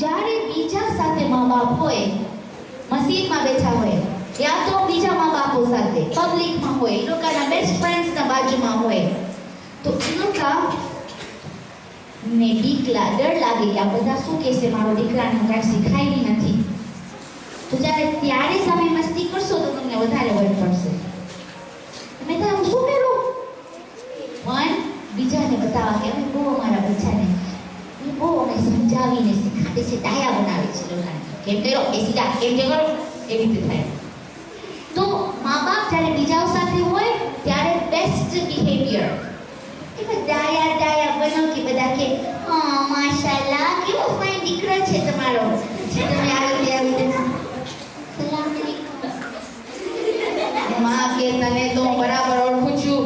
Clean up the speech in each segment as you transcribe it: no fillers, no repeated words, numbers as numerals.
જ્યારે બીજા સાથે મા બાપ હોય, મસ્જિદમાં બેઠા હોય યા તો બીજા મા બાપો સાથે પબ્લિકમાં હોય, એ લોકોના બેસ્ટ ફ્રેન્ડ્સના બાજુમાં હોય, તો એ લોકો ને ડર લાગે કે આ બધા શું કહેશે, મારો દીકરાને કાંઈ શીખાય નથી. તો ત્યારે તમે મસ્તી કરશો તો તમને વધારે વટ પડશે. મેં તો શું કરું પણ બીજાને બતાવવા કે અમે બહુ અમારા બચ્ચાને બહુ અમે સમજાવીને શીખાડે છે, ડાયા બનાવે છે લોકોને. કેમ કર્યો એ સીધા કેમ જે કરો એવી રીતે થાય. તો મા બાપ જ્યારે બીજાઓ સાથે હોય ત્યારે બેસ્ટ બિહેવિયર એમાં ડાયા બનો કે બધા કે હા માશાલ્લાહ કેવો ફાઇન દીકરો છે તમારો, જે તમે આવી રીતે સલામ અલૈકુમ માં કે તને તો બરાબર ઓળખું છું,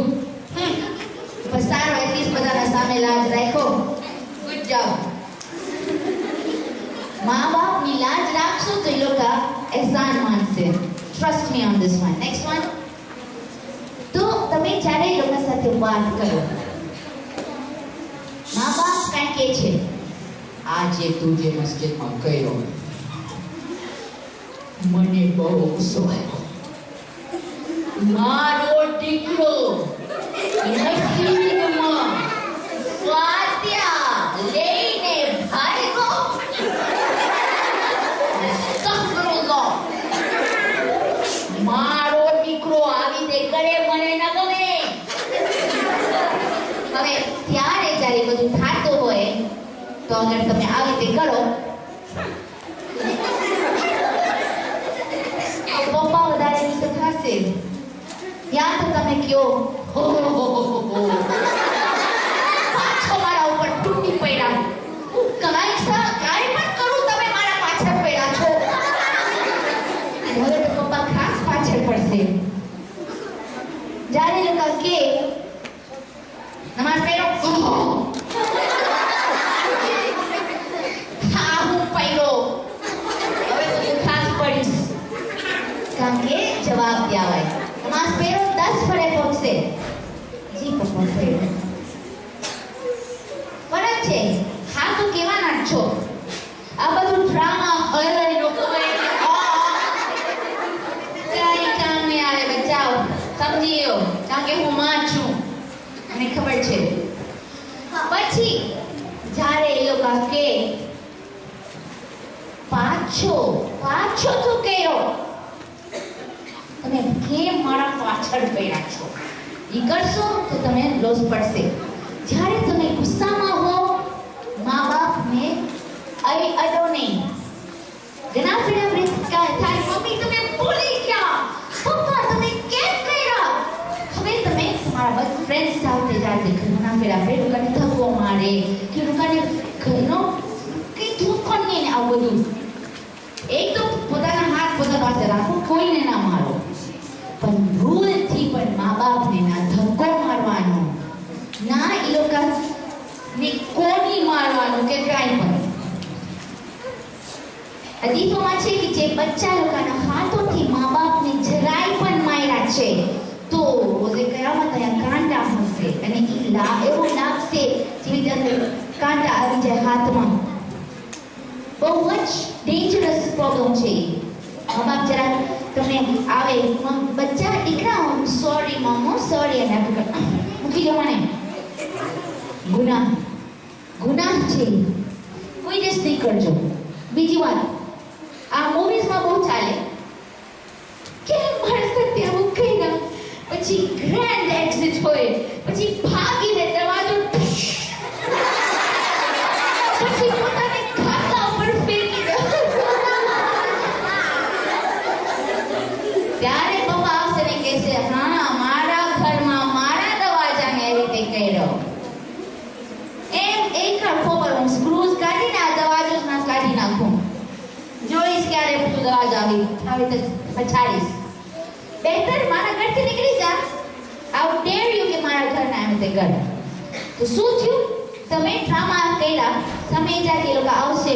પણ સારો એટલીસ્ટ બધાના સામે લાજ રાખો, ગુડ જોબ. મા બાપની લાજ રાખશો તો એ લોકો એહસાન માનશે. Trust me on this one. Next one. તો તમે જ્યારે એ લોકો સાથે વાત કરો, મા બાપ કાંઈ કહે છે, આજે તું જે મસ્જિદમાં ગયો મને બહુ ગુસ્સો આવ્યો, મારો દીકરો મસ્જિદમાં ફાતિહા લઈને ભાગ્યો, અસ્તગફિરુલ્લાહ, મારો દીકરો આવી રીતે કરે મને ન ગમે. હવે ત્યારે જ્યારે બધું થાતું હોય તો અગર તમે આવી રીતે કરો પપ્પા વધારે ગુસ્સે થશે, યા તો તમે કયો પાછો મારા ઉપર તૂટી પડ્યા, કાંઈ પણ કરું તમે મારા પાછળ પડ્યા છો. હવે તો પપ્પા ખાસ પાછળ પડશે. જ્યારે લોકો કે નમાઝ પઢો, હા હું પડ્યો, હવે તો હું ખાસ પડીશ, કારણ કે જવાબ દેવાય. નમાઝ પઢો 10 ફરે પહોંચશે, જી પપ્પા પઢો. ફરક છે, હા તો કેવાના જ છો. આ બધું ડ્રામા હરાઈ લોકો કઈ કામ નહીં આવે બચાવ, સમજી લો, કારણ કે હું માં છું, મને ખબર છે. પછી જ્યારે એ લોકો કે પાછો તો કયો, તમે કેમ મારા પાછળ પડ્યા છો, એ કરશો તો તમે લોસ પડશે. જ્યારે તમે ગુસ્સામાં હો મા બાપને અડો નહીં. ઘણા ફેરા થાય મમ્મી તમે ભૂલી ગયા, પપ્પા તમે કેમ કર્યા. હવે તમે તમારા બધા ફ્રેન્ડ સાથે જાતે ઘણા ફેરા લોકોને ધક્કો મારે કે લોકોને ઘરનો કંઈ ધોકો નહીં ને આવું બધું. એક તો પોતાના હાથ પોતા પાસે રાખો, કોઈને ના મારો, પણ ભૂલથી પણ મા બાપને ના ધક્કો મારવાનો, ના એ લોકોને કોની મારવાનું કે કાંઈ પણ. હદીસોમાં છે કે જે બચ્ચા લોકોના હાથોથી મા બાપને જરાય પણ માર્યા છે તો રોઝે કયામત અહીંયા કાંટા હશે, અને એવું લાગશે જેવી રીતે કાંટા આવી જાય હાથમાં. બહુ જ ડેન્જરસ પ્રોબ્લેમ છે. મા બાપ જરા તમને આવે બચ્ચા દીકરા સોરી મમ્મો સોરી અને મૂકી દો મને, ગુનાહ છે, કોઈ દિવસ નહીં કરજો. બીજી વાત, આ મૂવીઝમાં બહુ ચાલે કે મારા સાથે આવું કર્યા, પછી ગ્રેન્ડ એક્ઝિટ હોય, પછી ભાગીને દરવાજો પછી પોતાને ખાતા ઉપર ફેંકી દે. ત્યારે પપ્પા આવશે ને કહેશે હા મારા ઘરમાં મારા દરવાજાને એવી રીતે કર્યો. એમ એક ખબર હું સ્ક્રૂઝ કાઢીને આ દરવાજો ના કાઢી નાખું, જોઈશ ક્યારે તું દરવાજો આવી તો પછાડીશ. બહેતર મારા ઘરથી નીકળી જા, આઉ ડેર યુ કે મારા ઘરના એમ તે કર. તો શું થયું, તમે ડ્રામા કર્યા, તમે જ્યાં કે લોકો આવશે,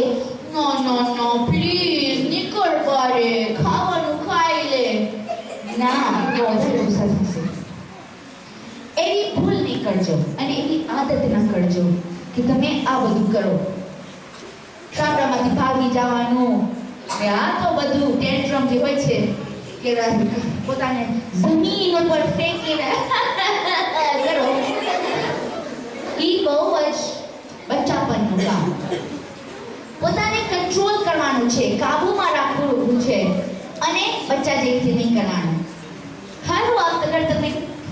નો પ્લીઝ નીકળ બારે, ખાવાનું ખાઈ લે, ના વધારે ગુસ્સા થશે. એવી ભૂલ નહીં કરજો અને એવી આદત ના કરજો કે તમે આ બધું કરો, ગામડામાંથી ભાગ નથી જવાનું. ને આ તો બધું ટેન્ટ્રમ જે હોય છે કે પોતાને જમીન ઉપર ફેંકીને કરો, ઈ બહુ જ બચ્ચાપણનું કામ. પોતાને કંટ્રોલ કરવાનું છે, કાબુમાં રાખવું છે અને બચ્ચા જેવી નહીં કરવાનું. હર વખત અગર તમને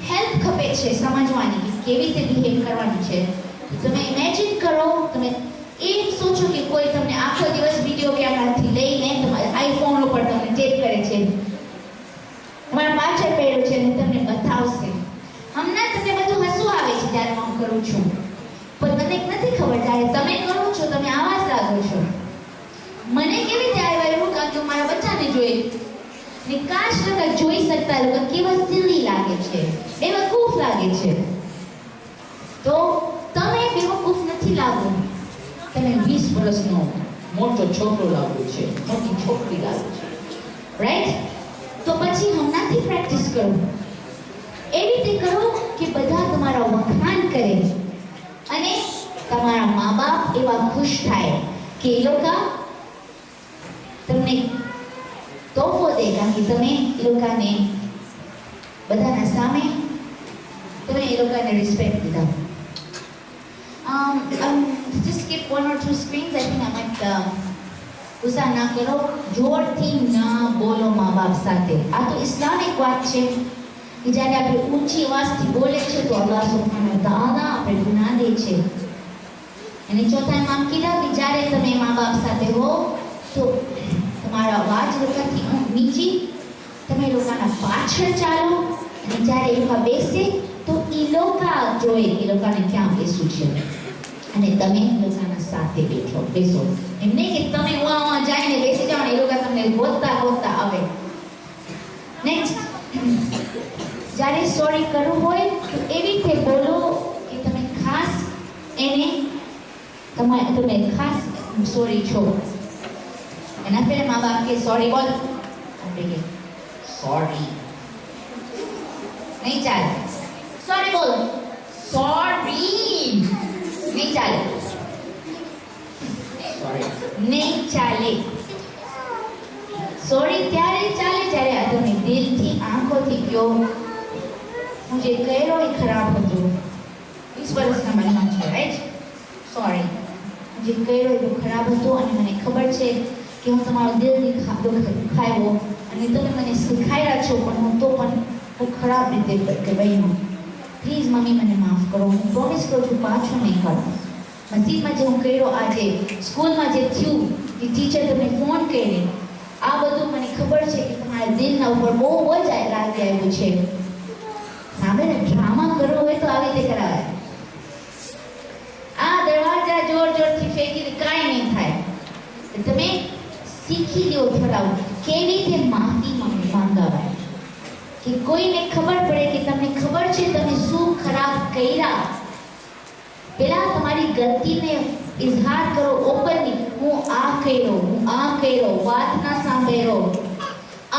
હેલ્પ ખપે છે સમજવાની કે કેવી રીતે બિહેવ કરવાનું છે, તમે ઇમેજિન કરો, તમે એ સોચો કે કોઈ તમને આખો દિવસ વિડીયો કેમેરાથી લઈને તમારા આઈફોન ઉપર તમને ટેપ કરે છે, તમારા પાછળ પહેર્યું છે અને તમને બતાવશે. હમણાં તમને બધું હસવું આવે છે જ્યારે હું કરું છું, પણ મને નથી ખબર જ્યારે તમે કરો છો તમે આવાજ લાગો છો. મને કેવી રીતે આવ્યા એવું કારણ કે હું મારા બચ્ચાને જોઈ ને કાશ લોકો જોઈ શકતા લોકો કેવા સિલી લાગે છે, બેવકૂફ લાગે છે. તો તમે બેવકૂફ નથી લાગો, તમે 20 વર્ષનો મોટો છોકરો લાગો છે, મોટી છોકરી લાગો છે, રાઈટ? તો પછી હમણાંથી પ્રેક્ટિસ કરો, એવી રીતે કરો કે બધા તમારા વખાણ કરે અને તમારા મા બાપ એવા ખુશ થાય કે એ લોકો તમને તોહફો દે, કારણ કે તમે એ લોકોને બધાના સામે તમે એ લોકોને રિસ્પેક્ટ દીધા. Just skip 1 or 2 screens. I think I might ગુસ્સા ના કરો, જોરથી ના બોલો મા બાપ સાથે. આ તો ઇસ્લામિક વાત છે કે જ્યારે આપણે ઊંચી અવાજથી બોલે છે તો અલ્લાહ સુબ્હાનહુ વ તઆલા આપણે ગુનાહ દે છે. અને ચોથા ઇમામ કીધા કે જ્યારે તમે મા બાપ સાથે હો તો તમારા અવાજ લોકોથી નીચી, તમે લોકોના પાછળ ચાલો અને જ્યારે એ લોકો બેસે તો એ લોકો જોઈ એ લોકોને ક્યાં બેસવું છે અને તમે લોકોના સાથે બેસો. એમ નહીં કે તમે ઉવા જઈને બેસી જાઓ ને એ લોકો તમને ગોતતા આવે. નેક્સ્ટ, જ્યારે સોરી કરવું હોય તો એવી રીતે બોલો કે તમે ખાસ એને તમે ખાસ સોરી છો. એના પહેલા મા બાપ કે સોરી બોલ, આપણે કે સોરી નહીં ચાલે. સોરી બોલ, સોરી નહીં ચાલે, સોરી નહીં ચાલે. સોરી ત્યારે ચાલે જ્યારે તમે દિલથી આંખોથી કહો હું જે કર્યો એ ખરાબ હતું. 20 વર્ષના મનમાં છે, રાઈટ? સોરી, હું જે કર્યો એ ખરાબ હતું અને મને ખબર છે કે હું તમારો દિલથી દુખાવ્યો અને તમે મને શીખાડ્યા છો, પણ હું તો પણ હું ખરાબ રીતે બન્યું. પ્લીઝ મમ્મી મને માફ કરો, હું પ્રોમિસ કરું છું પાછું નહીં કરું. મસ્જિદમાં જે હું કર્યો, આજે સ્કૂલમાં જે થયું, કે ટીચર તમને ફોન કરીને, આ બધું મને ખબર છે કે તમારા દિલના ઉપર બહુ જ લાગી આવ્યું છે. સામે ને ડ્રામા કરવો હોય તો આવી રીતે કરાવે. આ દરવાજા જોરથી ફેંકીને કાંઈ નહીં થાય. તમે શીખી લો થોડા કેવી રીતે માફી માંગવાય, કે કોઈને ખબર પડે કે તમને ખબર છે તમે શું ખરાબ કર્યા. પહેલા તમારી ગલતીને ઇઝહાર કરો ઓપનલી, હું આ કર્યો, વાત ના સાંભળ્યો,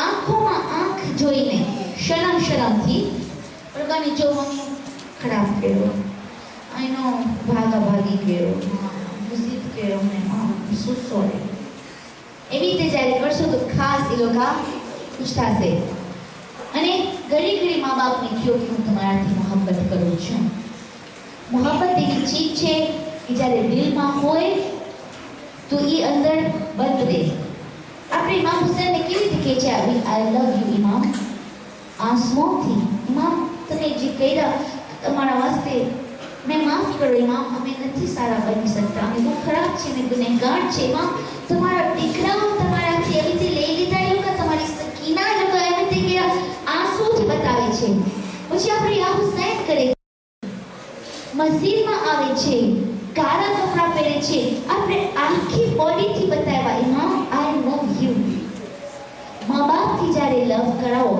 આંખોમાં આંખ જોઈને શરમથી લોકોની જો મમ્મી ખરાબ કર્યો, આઈ નો ભાગી ગયો, વિઝિટ કર્યો, મેં શું સોરી. એવી રીતે જ્યારે કરશો તો ખાસ એ લોકો ખુશ થશે. અને ઘડી મા બાપને કહો કે હું તમારાથી મોહબ્બત કરું છું. મોહબ્બત એવી ચીજ છે કે જ્યારે દિલમાં હોય તો એ અંદર બંધ રહે. આપણે ઇમામ હુસૈનને કેવી રીતે કહે છે આઈ લવ યુ ઇમામ, આંસુઓથી. ઇમામ તમે જે કર્યા તમારા વાસ્તે મેં માફ કરો ઇમામ, અમે નથી સારા બની શકતા, અમે બહુ ખરાબ છે ને ગુનેગાર છે ઇમામ. તમારા દીકરાઓ તમારાથી એવી રીતે લઈ લીધા, એ લોકો તમારી સકીના લોકો એવી રીતે કર્યા, આંસુથી બતાવે છે. પછી આપણે યા હુસૈન કરે, મસ્જિદમાં આવે છે, કાળા કપડાં પહેરે છે, આપણે આખી બોડીથી બતાવ્યા ઇમામ આઈ લવ યુ. મા બાપથી જ્યારે લવ કરાવો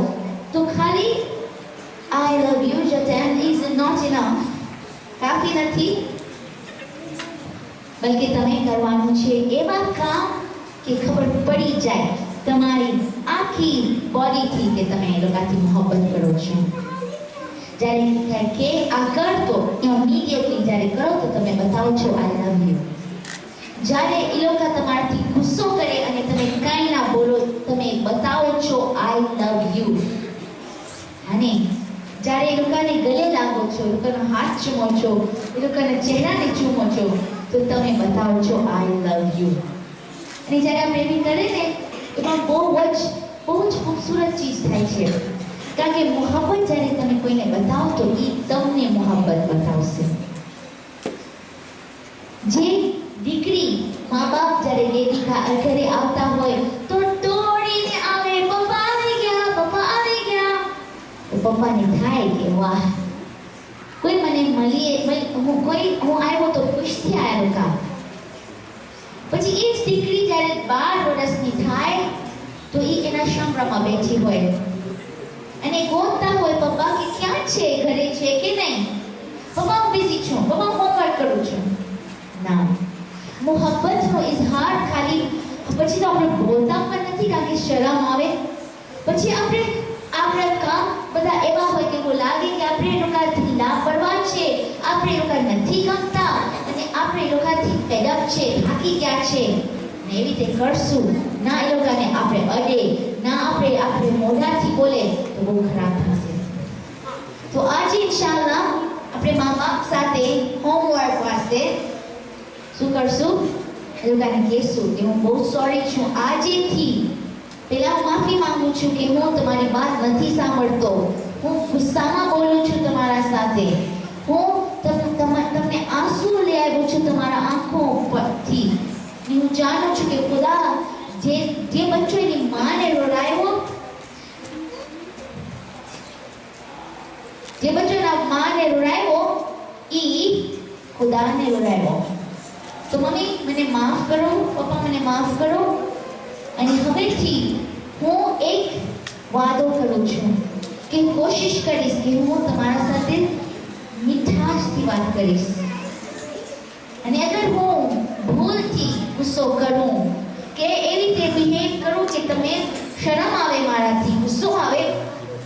તો ખાલી I love you just is not enough, કાફી નથી, બલકે તમે કરવાનું છે એવા કામ કે ખબર પડી જાય તમારી આખી બોડીથી કે તમે એ લોકોથી મોહબ્બત કરો છો. જ્યારે કે આ કરતો ઇમિડિયેટલી જ્યારે કરો તો તમે બતાવો છો આઈ લવ યુ. જ્યારે એ લોકો તમારાથી ગુસ્સો તમે બતાવો છો આઈ લવ યુ. અને જ્યારે એ લોકોને ગલે લાગો છો, એ લોકોનો હાથ ચૂમો છો, એ લોકોના ચહેરાને ચૂમો છો, તો તમે બતાવો છો આઈ લવ યુ. અને જ્યારે આપણે એવી કરે ને એમાં બહુ જ ખૂબસૂરત ચીજ થાય છે. કારણ કે મોહબ્બત જ્યારે તમે કોઈને બતાવો તો એ તમને મોહબ્બત બતાવશે. જે દીકરી મા બાપ જ્યારે દેવીકા ઘરે આવતા હોય તો દોડીને આવે, પપ્પા આવી ગયા, પપ્પા આવી ગયા. તો પપ્પાને થાય કે વાહ, કોઈ મને હું આવ્યો તો ખુશથી આવ્યો કા. પછી એ જ દીકરી જ્યારે 12 વર્ષની થાય તો એ એના સંભ્રમમાં બેઠી હોય અને ગોતતા હોય પપ્પા કે ક્યાં છે, ઘરે છે કે નહીં. પપ્પા હું બિઝી છું, પપ્પા હોમવર્ક કરું છું. ના, મોહબ્બતનો ઇઝહાર ખાલી પછી તો આપણે બોલતા પણ નથી કારણ કે શરમ આવે. પછી આપણા કામ બધા એવા હોય કે એવું લાગે કે આપણે એ લોકોથી લાપરવાહ છે, આપણે એ લોકો નથી ગમતા અને આપણે એ લોકોથી ફેડઅપ છે, થાકી ગયા છે. ને એવી રીતે કરશું ના, એ લોકોને આપણે અડે ના, આપણે મોઢાથી બોલે તો બહુ ખરાબ થશે. તો આજે ઇન્શાઅલ્લાહ આપણે મા બાપ સાથે હોમવર્ક વાસ્તે શું કરશું? એ લોકોને કહેશું કે હું બહુ સોરી છું, આજેથી પહેલા હું માફી માંગુ છું કે હું તમારી વાત નથી સાંભળતો, હું ગુસ્સામાં બોલું છું તમારા સાથે, હું તમને આંસુ લઈ આવ્યો છું તમારા આંખો પરથી. હું જાણું છું કે ખુદા જે બચ્ચો એની માને રોડાયો, જે બચ્ચો એના માને રોડાયો એ ખુદાને રોડાયો. તો મમ્મી મને માફ કરો, પપ્પા મને માફ કરો. અને હવેથી હું એક વાદો કરું છું કે કોશિશ કરીશ કે હું તમારા સાથે મીઠાશથી વાત કરીશ. અને અગર હું ભૂલથી ગુસ્સો કરું કે એવી રીતે બિહેવ કરું કે તમે શરમ આવે, મારાથી ગુસ્સો આવે,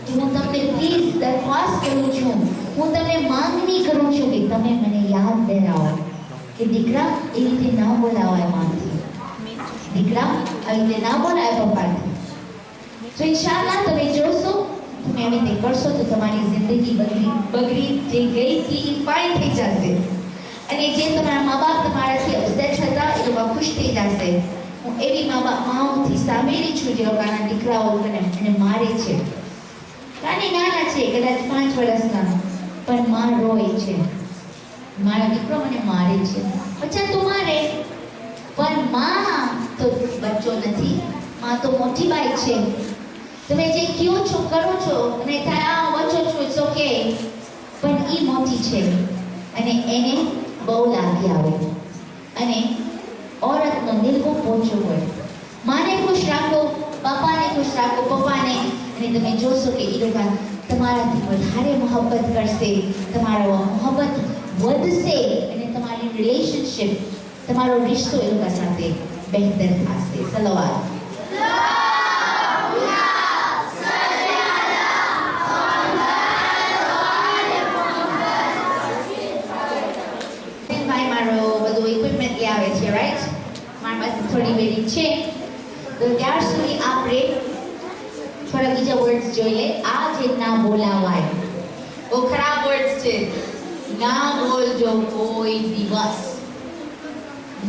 તો હું તમને પ્લીઝ દરખાસ્ત કરું છું, હું તમને માંગણી કરું છું કે તમે મને યાદ દેરાવો કે દીકરા એ રીતે ના બોલાવાય માથી, દીકરા આવી રીતે ના બોલાય પપ્પાથી. તો ઇન્શાઅલ્લાહ તમે જોશો, તમે એવી રીતે કરશો તો તમારી જિંદગી બગડી જે ગઈ હતી એ ફાઇન થઈ જશે. અને જે તમારા મા બાપ તમારાથી અપસેટ હતા એ લોકો ખુશ થઈ જશે. હું એવી માઓથી સાંભળેલી છું જે લોકોના દીકરાઓ એને મારે છે. કાને નાના છે, કદાચ 5 વર્ષના, પણ માં રોય છે, મારો દીકરો મને મારે છે. બચ્ચા તો મારે, પણ માં તો બચ્ચો નથી, માં તો મોટી બાઈ છે. તમે જે કહો છો કરો છો અને થાય આ બચ્ચો છો ઇટ્સ ઓકે, પણ એ મોટી છે અને એને બહુ લાગી આવે. અને औरतનો દિલ બહુ પોચો હોય. માને ખુશ રાખો, બાપાને ખુશ રાખો, પપ્પાને, અને તમે જોશો કે એ લોકો તમારાથી વધારે મોહબ્બત કરશે, તમારો મોહબ્બત વધશે અને તમારી રિલેશનશિપ, તમારો રિશ્તો એ લોકો સાથે બહેતર થશે. સલાવત. ભાઈ મારો બધું ઇક્વિપમેન્ટ આવે છે, રાઈટ? મારી પાસે થોડી વેરી છે, તો ત્યાર સુધી આપણે થોડા બીજા વર્ડ્સ જોઈએ. આ જે ના બોલાવાય, બહુ ખરાબ વર્ડ્સ છે. ના બોલજો કોઈ દિવસ,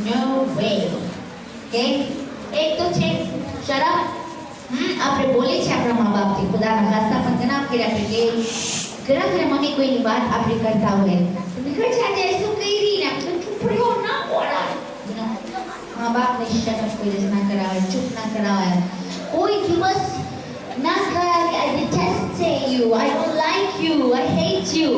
નો વે. ઓકે, એક તો છે શરમ. આપણે બોલીએ છીએ આપણા મા બાપથી, ખુદાના ખાસ્તા પણ ઘણા ફેરા કે ઘણા ફેરા મમ્મી કોઈની વાત આપણે કરતા હોય તો નીકળ છે આજે શું કરી ને ચૂપ રહ્યો, ના બોલાય. મા બાપને શરમ કોઈ દિવસ ના કરાવે, ચૂપ ના કરાવે. કોઈ દિવસ ના કરાવે કે I detest you, I don't like you, I hate you.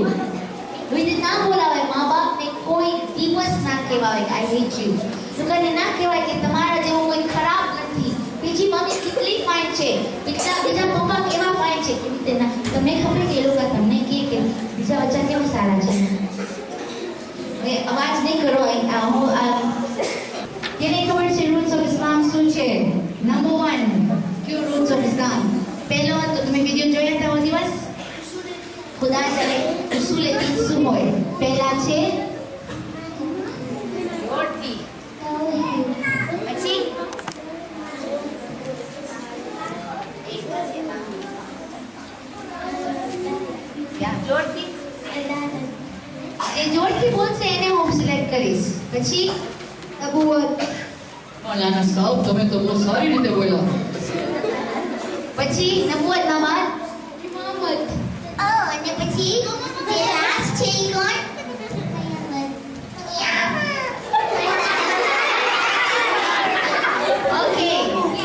વિધિ ના બોલાવે. મા બાપને કોઈ દિવસ ના કહેવાય કે I hate you. લોકોને ના કહેવાય કે તમારા જેવું કોઈ ખરાબ નથી, બીજી મમ્મી કેટલી ફાઇન છે, બીજા પપ્પા કેવા ફાઇન છે. એવી રીતે ના. તમને ખબર કે એ લોકો તમને કહે કે બીજા બચ્ચા કેવા સારા છે. હવે અવાજ નહીં કરો. તેને ખબર છે રૂલ્સ ઓફ ઇસ્લામ શું છે? નંબર 1 ક્યુ રૂલ્સ ઓફ ઇસ્લામ. પહેલો તો તમે વિડીયો જોયા હતા वो દિવસ खुदा चले उसूल શું હોય? પહેલા છે રોટી, પછી પછી નબુવત, નાના સાહેબ તમે તો બહુ સારી રીતે બોલ્યા. પછી નબુવતના બાદ ઇમામત. અને પછી જે લાસ્ટ છે ઈ કોણ? ઓકે,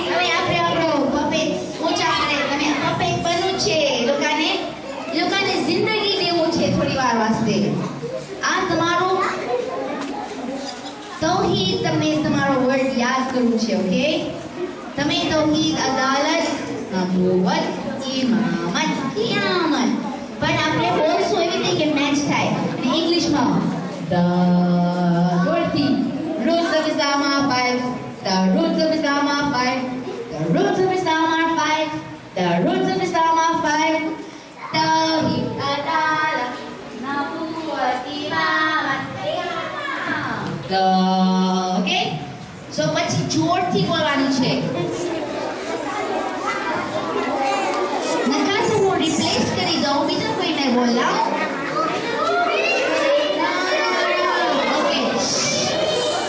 હવે આપણે આપણો પપેટ ઊંચા કરે. તમે પપેટ બનવું છે. લોકોને જિંદગી દેવું છે થોડી વાર વાસ્તે. આ તમારું તૌહીદ, તમને તમારો વર્ડ યાદ કરવું છે. ઓકે, તમે તૌહીદ, અદાલત, નબુવત, ઇમામત, કિયામત પણ આપણે બોલશું એવી રીતે કે મેચ થાય. અને ઇંગ્લિશમાં જોરથી rules of Islam are five. The rules of Islam are five. The rules of Islam are five. The rules of Islam are five. Tawheed, adalat, nubuwwat, imamat, qiyamah. Okay? So પછી જોરથી બોલવાનું છે. નકા તો હું રિપ્લેસ કરી દઉં, બીજા કોઈને બોલાવ. Okay.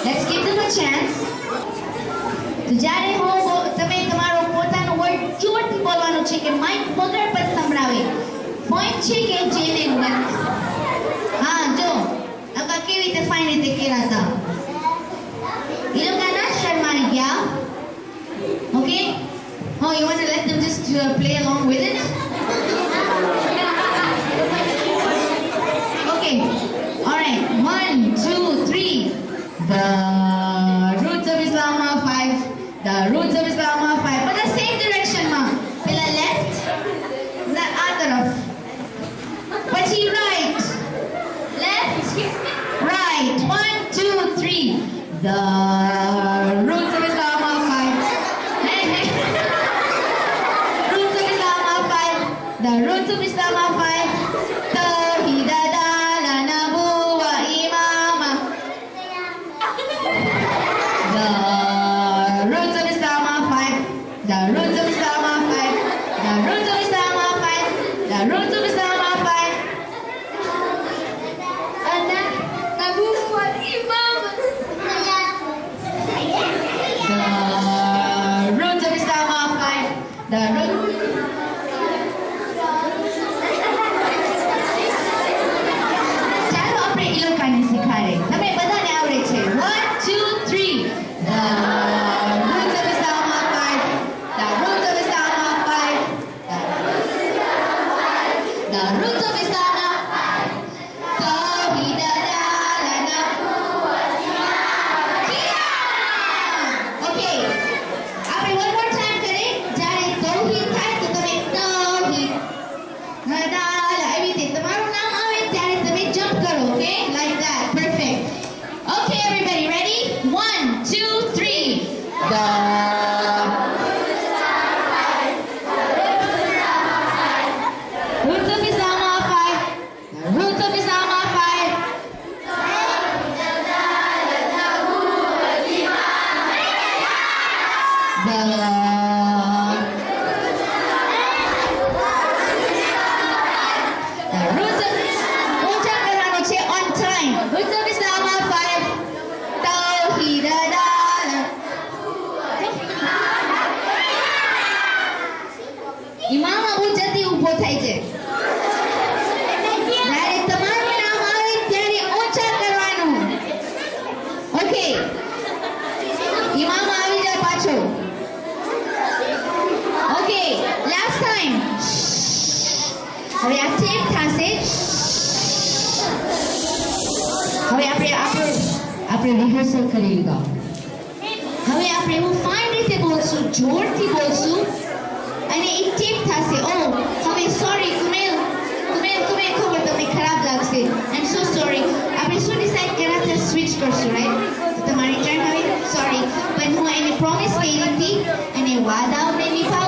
Let's give them a chance. તો જ્યારે તમે તમારો પોતાનો વર્ડ જોરથી બોલવાનો છે કે માઇક વગર પર સંભળાવે. પોઈન્ટ છે કે જેને હા જો આકા કેવી રીતે ફાઇન રીતે કર્યા હતા. એ લોકો ના શરમાઈ ગયા. Okay, oh you want to let them just play along with it? Okay, all right, 1 2 3. The roots of Islam are five. The roots of Islam are five. But the same direction, ma. Pila left, the other of. Pachi right, left, right. 1 2 3. The roots of Islam are five. Roots of Islam are five. The roots of Islam are five. Tawheed, adalat, nubuwwat, imamah. The roots of Islam are five. The roots of Islam are five. The roots of Islam are five. The roots of Islam are five. Nubuwwat, imamah. The roots of Islam are five. The roots. ચાલો આપણે એ લોકોને શીખાડે. તમે બધાને આવડે છે. 1 2 3. The roots of Islam are five. The roots of Islam are five. The roots of Islam are five. Tawheed, adalat, nubuwwat, qiyamah. Okay. આપણે one more time કરીએ. જ્યારે તૌહીદ થાય તો તમે તૌહીદ, અદાલત એવી રીતે તમારું નામ આવે ત્યારે તમે જમ્પ કરો. Okay, like that. Perfect. Okay, everybody ready? 1 2 3. The roots of Islam are five. The roots of Islam are five. The roots of ઊંચા કરવાનો છે on time. Roots of Islam are five. Tawheed, adalat. ઇમામ અબુ જલ્દી ઊભો થાય છે. જ્યારે તમારું નામ આવે ત્યારે ઊંચા કરવાનું. ઓકે, ઇમામ આવી જાય પાછો. Okay, last time. હવે આ ટેપ થશે. હવે આપણે રિહર્સલ કરી લીધા. હવે આપણે એવું ફાઇન રીતે બોલશું, જોરથી બોલશું અને એક ટેપ થશે. ઓ હવે સોરી કુમેલ, ખબર તમને ખરાબ લાગશે. આઈ એમ સો સોરી. આપણે શું ડિસાઈડ કર્યા હતા? સ્વિચ કરશું, રાઈટ? તમારી ટર્ન હવે. સોરી, પણ હું એને પ્રોમિસ કરી હતી અને વાદાઓને નિભાવ